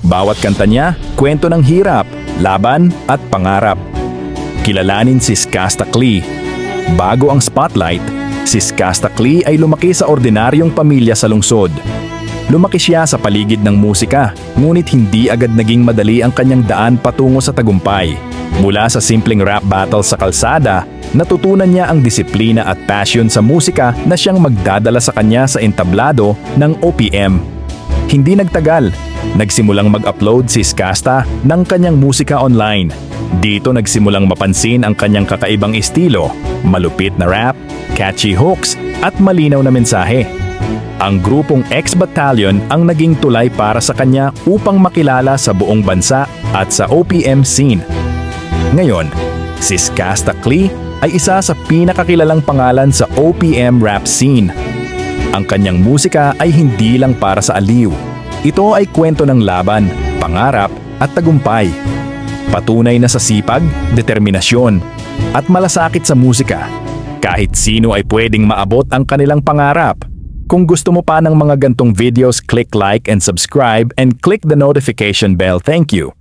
Bawat kanta niya, kwento ng hirap, laban at pangarap. Kilalanin si Skasta Klee. Bago ang spotlight, si Skasta Klee ay lumaki sa ordinaryong pamilya sa lungsod. Lumaki siya sa paligid ng musika, ngunit hindi agad naging madali ang kanyang daan patungo sa tagumpay. Mula sa simpleng rap battle sa kalsada, natutunan niya ang disiplina at passion sa musika na siyang magdadala sa kanya sa entablado ng OPM. Hindi nagtagal, nagsimulang mag-upload si Skasta ng kanyang musika online. Dito nagsimulang mapansin ang kanyang kakaibang estilo, malupit na rap, catchy hooks at malinaw na mensahe. Ang grupong X-Battalion ang naging tulay para sa kanya upang makilala sa buong bansa at sa OPM scene. Ngayon, si Skasta Klee ay isa sa pinakakilalang pangalan sa OPM rap scene. Ang kanyang musika ay hindi lang para sa aliw. Ito ay kwento ng laban, pangarap at tagumpay. Patunay na sa sipag, determinasyon at malasakit sa musika. Kahit sino ay pwedeng maabot ang kanilang pangarap. Kung gusto mo pa ng mga gantong videos, click like and subscribe and click the notification bell. Thank you.